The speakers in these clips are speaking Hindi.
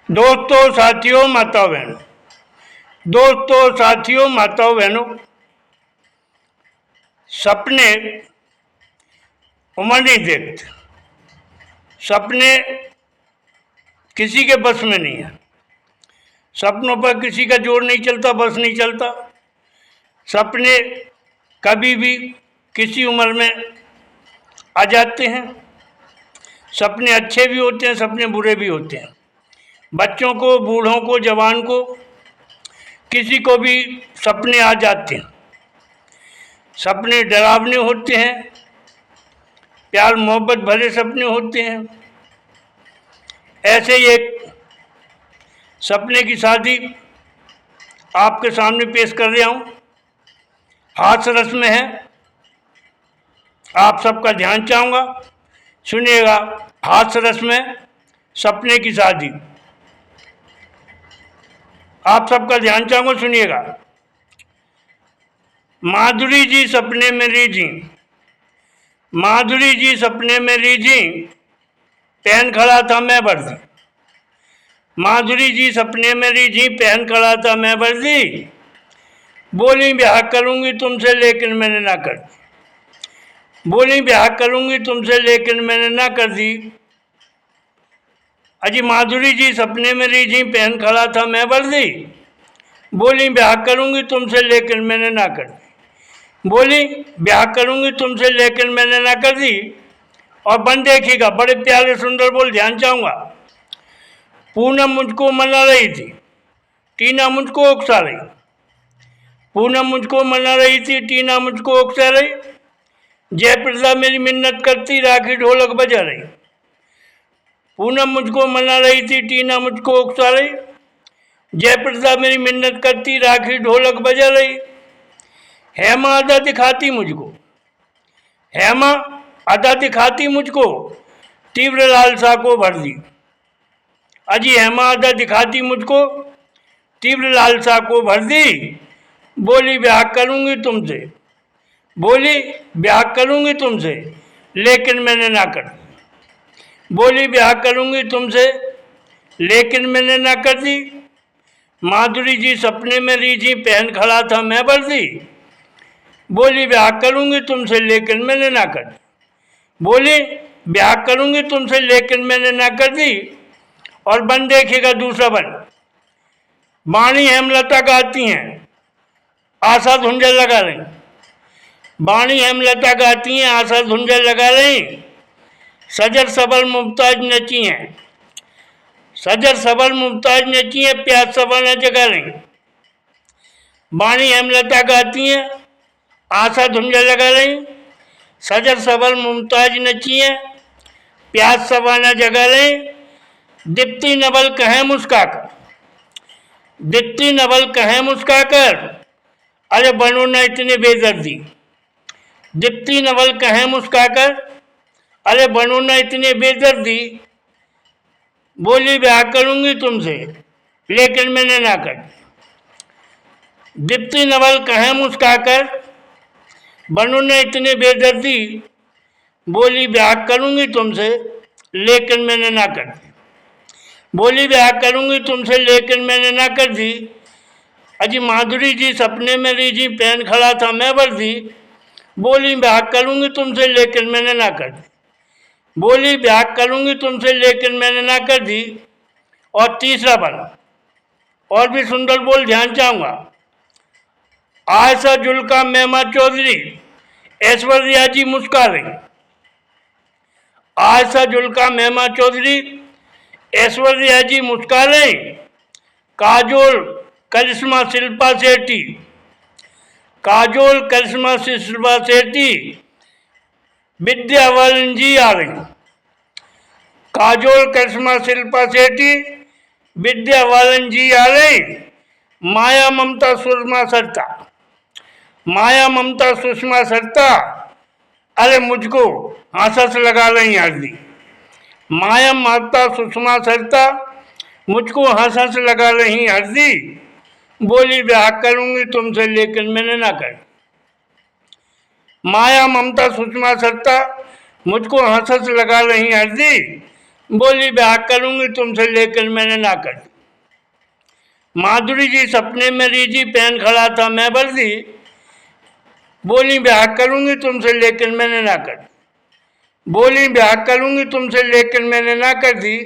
दोस्तों, साथियों, माताओं बहनों, सपने उम्र नहीं देखते। सपने किसी के बस में नहीं है। सपनों पर किसी का जोर नहीं चलता, बस नहीं चलता। सपने कभी भी किसी उम्र में आ जाते हैं। सपने अच्छे भी होते हैं, सपने बुरे भी होते हैं। बच्चों को, बूढ़ों को, जवान को, किसी को भी सपने आ जाते हैं। सपने डरावने होते हैं, प्यार मोहब्बत भरे सपने होते हैं। ऐसे ही एक सपने की शादी आपके सामने पेश कर रहा हूँ। हास्य रस में है, आप सबका ध्यान चाहूँगा, सुनिएगा। हास्य रस में सपने की शादी, आप सबका ध्यान चाहूँगा, सुनिएगा। माधुरी जी सपने में रीझी, माधुरी जी सपने में रीझी, पहन खड़ा था मैं वर्दी। माधुरी जी सपने में रीझी, पहन खड़ा था मैं वर्दी। बोली ब्याह करूँगी तुमसे लेकिन मैंने ना कर दी। बोली ब्याह करूँगी तुमसे लेकिन मैंने ना कर दी। अजी माधुरी जी सपने में रीझी, पहन खड़ा था मैं वर्दी। बोली ब्याह करूँगी तुमसे लेकिन मैंने ना कर दी। बोली ब्याह करूँगी तुमसे लेकिन मैंने ना कर दी। और बन देखिएगा, बड़े प्यारे सुंदर बोल, ध्यान चाहूँगा। पूनम मुझको मना रही थी, टीना मुझको उकसा रही। पूनम मुझको मना रही थी, टीना मुझको उकसा रही। जयप्रदा मेरी मिन्नत करती, राखी ढोलक बजा रही। पूनम मुझको मना रही थी, टीना मुझको उकसा रही। जयप्रदा मेरी मिन्नत करती, राखी ढोलक बजा रही। हेमा अदा दिखाती मुझको, हेमा अदा दिखाती मुझको, तीव्र लालसा को भर दी। अजी हेमा अदा दिखाती मुझको, तीव्र लालसा को भर दी। बोली ब्याह करूँगी तुमसे, बोली ब्याह करूँगी तुमसे लेकिन मैंने ना कर दी। बोली ब्याह करूँगी तुमसे लेकिन मैंने ना कर दी। माधुरी जी सपने में रीझी, पहन खड़ा था मैं वर्दी। बोली ब्याह करूँगी तुमसे लेकिन मैंने ना कर दी। बोली ब्याह करूँगी तुमसे लेकिन मैंने ना कर दी। और बन देखिएगा दूसरा बन। वाणी हेमलता गाती हैं, आशा धुंजल लगा रही। वाणी हेमलता गाती हैं, आशा धुंजल लगा रही। सजर सबल मुमताज नची हैं, सजर सबल मुमताज नची हैं, प्यास सवाना जगा रही। वाणी हेमलता गाती हैं, आशा धुंजल लगा रही। सजर सबल मुमताज नची हैं, प्यास सवाना जगा रही। दीप्ति नवल कहें मुस्काकर, दीप्ति नवल कहें मुस्काकर, अरे बनो न इतने बेदर्दी। दीप्ति नवल कहें मुस्काकर, अरे बनो न इतने बेदर्दी। बोली ब्याह करूँगी तुमसे लेकिन मैंने ना कर दी। दीप्ति नवल कहें मुस्काकर, बनो न इतने बेदर्दी। बोली ब्याह करूँगी तुमसे लेकिन मैंने ना कर दी। बोली ब्याह करूँगी तुमसे लेकिन मैंने ना कर दी। अजी माधुरी जी सपने में रीझी, पहन खड़ा था मैं वर्दी। बोली ब्याह करूँगी तुमसे लेकिन मैंने ना कर दी। बोली ब्याह करूँगी तुमसे लेकिन मैंने ना कर दी। और तीसरा बना, और भी सुंदर बोल, ध्यान चाहूँगा। आयशा जुल्का मेमा चौधरी, ऐश्वर्या जी मुस्का रही। आयशा जुल्का मेमा चौधरी, ऐश्वर्या जी मुस्का रही। काजोल करिश्मा शिल्पा शेट्टी, काजोल करिश्मा शिल्पा शेट्टी, विद्या बालन जी आ रही। काजोल करिश्मा शिल्पा शेट्टी, विद्या बालन जी आ रही। माया ममता सुषमा सरता, माया ममता सुषमा सरता, अरे मुझको हंस लगा रही हरदी। माया ममता सुषमा सरता, मुझको हंस लगा रही हरदी। बोली ब्याह करूँगी तुमसे लेकिन मैंने ना कर। माया ममता सुषमा सरता, मुझको हंस लगा रही हरदी। बोली ब्याह करूंगी तुमसे, लेकिन मैंने ना कर दी। माधुरी जी सपने में रीझी, पहन खड़ा था मैं वर्दी, बोली ब्याह करूंगी तुमसे, लेकिन मैंने ना कर दी। बोली ब्याह करूंगी तुमसे, लेकिन मैंने ना कर दी।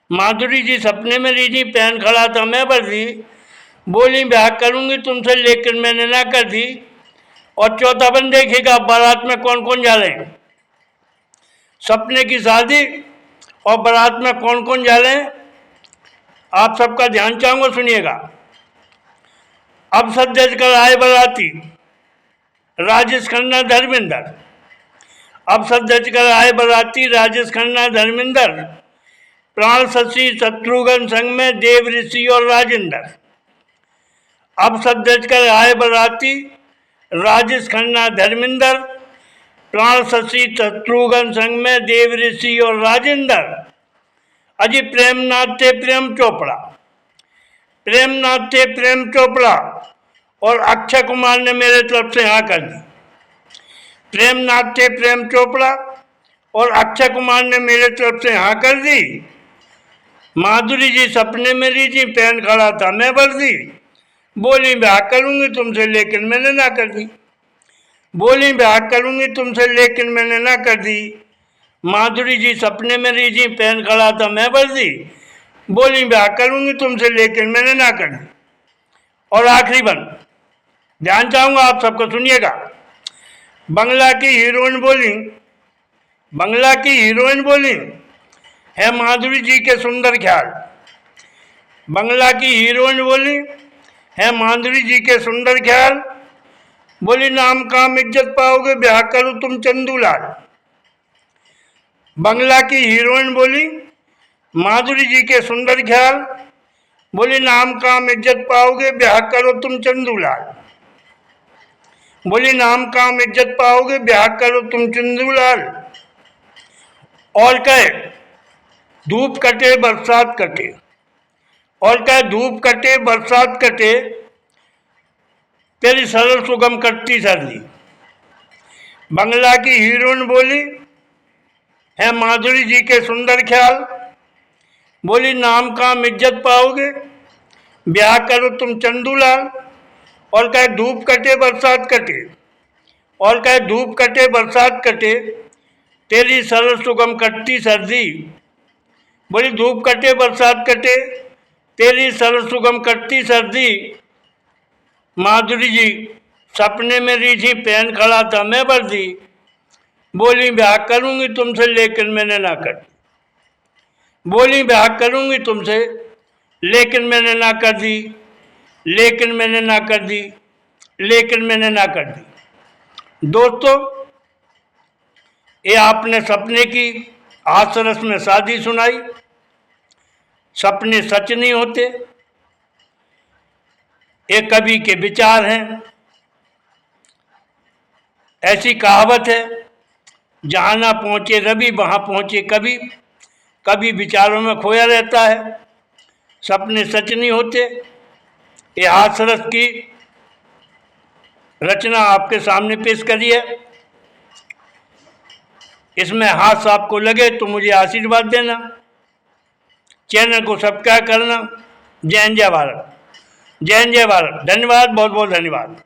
माधुरी जी सपने में रीझी, पहन खड़ा था मैं वर्दी, बोली ब्याह करूंगी तुमसे, लेकिन मैंने ना कर दी। और चौथा बन देखिएगा, बारात में कौन कौन जा रहे हैं। सपने की शादी और बारात में कौन कौन जा रहे हैं, आप सबका ध्यान चाहूंगा, सुनिएगा। अब सज कर आए बाराती, राजेश खन्ना धर्मेंद्र। अब सज कर आए बाराती, राजेश खन्ना धर्मेंद्र, प्राण शशि शत्रुघ्न संग में देव ऋषि और राजेंद्र। अब सज कर आए बाराती, राजेश खन्ना धर्मेंद्र, प्राण शशि शत्रुघ्न संग में देव ऋषि और राजेंद्र। अजी प्रेमनाथ थे प्रेम चोपड़ा, प्रेमनाथ थे प्रेम चोपड़ा, और अक्षय कुमार ने मेरे तरफ से हाँ कर दी। प्रेमनाथ थे प्रेम चोपड़ा और अक्षय कुमार ने मेरे तरफ से हाँ कर दी। माधुरी जी सपने में रीझी, पहन खड़ा था मैं वर्दी, बोली ब्याह करूंगी तुमसे, लेकिन मैंने ना कर दी। बोली ब्याह करूंगी तुमसे, लेकिन मैंने ना कर दी। माधुरी जी सपने में रीझी, पहन खड़ा था मैं वर्दी, बोली ब्याह करूंगी तुमसे, लेकिन मैंने ना कर दी। और आखिरी बन, ध्यान चाहूंगा आप सबको, सुनिएगा। बंगला की हीरोइन बोली, बंगला की हीरोइन बोली, है माधुरी जी के सुंदर ख्याल। बंगला की हीरोइन बोली, है माधुरी जी के सुंदर ख्याल, बोली नाम काम इज्जत पाओगे, ब्याह करो तुम चंदूलाल। बंगला की हीरोइन बोली, माधुरी जी के सुंदर ख्याल, बोली नाम काम इज्जत पाओगे, ब्याह करो तुम चंदूलाल। बोली नाम काम इज्जत पाओगे, ब्याह करो तुम चंदूलाल। और कहे धूप कटे बरसात कटे, और कहे धूप कटे बरसात कटे, तेरी सरल सुगम कटती सर्दी। बंगला की हीरोइन बोली, है माधुरी जी के सुंदर ख्याल, बोली नाम काम इज्जत पाओगे, ब्याह करो तुम चंदूलाल। और कहे धूप कटे बरसात कटे, और कहे धूप कटे बरसात कटे, तेरी सरल सुगम कटती सर्दी। बोली धूप कटे बरसात कटे, तेरी सरल सुगम कटती सर्दी। माधुरी जी सपने में रीझी, पहन खड़ा था मैं वर्दी, बोली ब्याह करूंगी तुमसे, लेकिन मैंने ना कर दी। बोली ब्याह करूंगी तुमसे, लेकिन मैंने ना कर दी, लेकिन मैंने ना कर दी, लेकिन मैंने ना कर दी। दोस्तों, ये आपने सपने की हाथरस में शादी सुनाई। सपने सच नहीं होते, ये कवि के विचार हैं। ऐसी कहावत है, जहाँ ना पहुँचे रवि वहाँ पहुँचे कवि। कवि विचारों में खोया रहता है, सपने सच नहीं होते। ये हाथरस की रचना आपके सामने पेश करी है। इसमें हाथ आपको लगे तो मुझे आशीर्वाद देना, चैनल को सब्सक्राइब करना। जय हिंद जय भारत, जय हिंद जय भारत। धन्यवाद, बहुत बहुत धन्यवाद।